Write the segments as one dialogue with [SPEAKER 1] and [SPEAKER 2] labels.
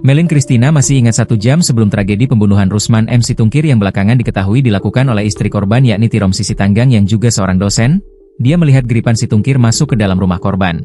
[SPEAKER 1] Melin Christina masih ingat 1 jam sebelum tragedi pembunuhan Rusman M. Situngkir yang belakangan diketahui dilakukan oleh istri korban yakni Tirom Sisitanggang yang juga seorang dosen. Dia melihat Gripan Situngkir masuk ke dalam rumah korban.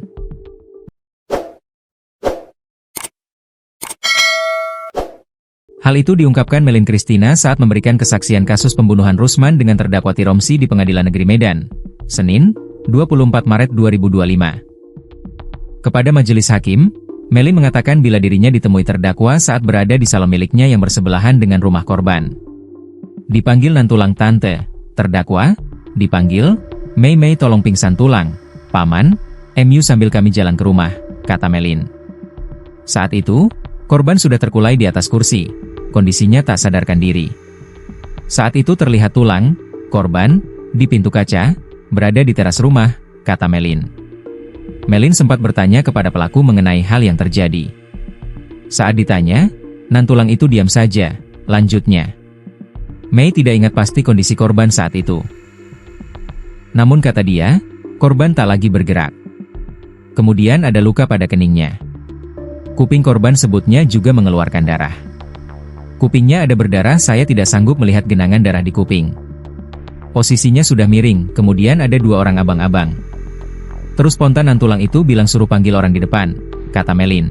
[SPEAKER 1] Hal itu diungkapkan Melin Christina saat memberikan kesaksian kasus pembunuhan Rusman dengan terdakwa Tiromsi di Pengadilan Negeri Medan, Senin, 24 Maret 2025. Kepada majelis hakim, Melin mengatakan bila dirinya ditemui terdakwa saat berada di salon miliknya yang bersebelahan dengan rumah korban. Dipanggil nantulang tante, terdakwa, dipanggil, Mei tolong pingsan tulang, paman, MU sambil kami jalan ke rumah, kata Melin. Saat itu, korban sudah terkulai di atas kursi, kondisinya tak sadarkan diri. Saat itu terlihat tulang, korban, di pintu kaca, berada di teras rumah, kata Melin. Melin sempat bertanya kepada pelaku mengenai hal yang terjadi. Saat ditanya, nantulang itu diam saja, lanjutnya. Mei tidak ingat pasti kondisi korban saat itu. Namun kata dia, korban tak lagi bergerak. Kemudian ada luka pada keningnya. Kuping korban sebutnya juga mengeluarkan darah. Kupingnya ada berdarah, saya tidak sanggup melihat genangan darah di kuping. Posisinya sudah miring, kemudian ada 2 orang abang-abang. Terus spontan nantulang itu bilang suruh panggil orang di depan, kata Melin.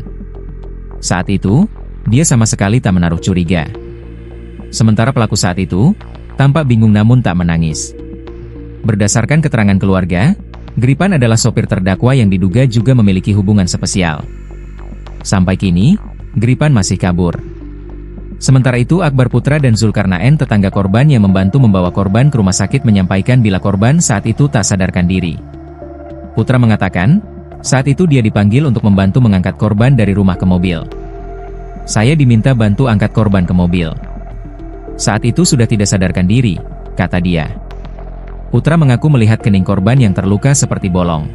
[SPEAKER 1] Saat itu, dia sama sekali tak menaruh curiga. Sementara pelaku saat itu, tampak bingung namun tak menangis. Berdasarkan keterangan keluarga, Gripan adalah sopir terdakwa yang diduga juga memiliki hubungan spesial. Sampai kini, Gripan masih kabur. Sementara itu Akbar Putra dan Zulkarnaen tetangga korban yang membantu membawa korban ke rumah sakit menyampaikan bila korban saat itu tak sadarkan diri. Putra mengatakan, saat itu dia dipanggil untuk membantu mengangkat korban dari rumah ke mobil. Saya diminta bantu angkat korban ke mobil. Saat itu sudah tidak sadarkan diri, kata dia. Putra mengaku melihat kening korban yang terluka seperti bolong.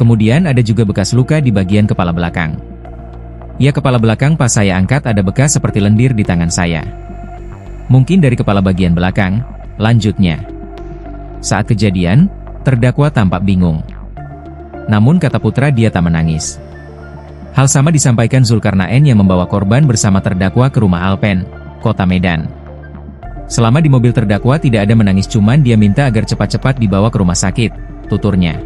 [SPEAKER 1] Kemudian ada juga bekas luka di bagian kepala belakang. Ya, kepala belakang pas saya angkat ada bekas seperti lendir di tangan saya. Mungkin dari kepala bagian belakang, lanjutnya. Saat kejadian, terdakwa tampak bingung. Namun kata Putra dia tak menangis. Hal sama disampaikan Zulkarnaen yang membawa korban bersama terdakwa ke rumah Alpen, Kota Medan. Selama di mobil terdakwa tidak ada menangis, cuman dia minta agar cepat-cepat dibawa ke rumah sakit, tuturnya.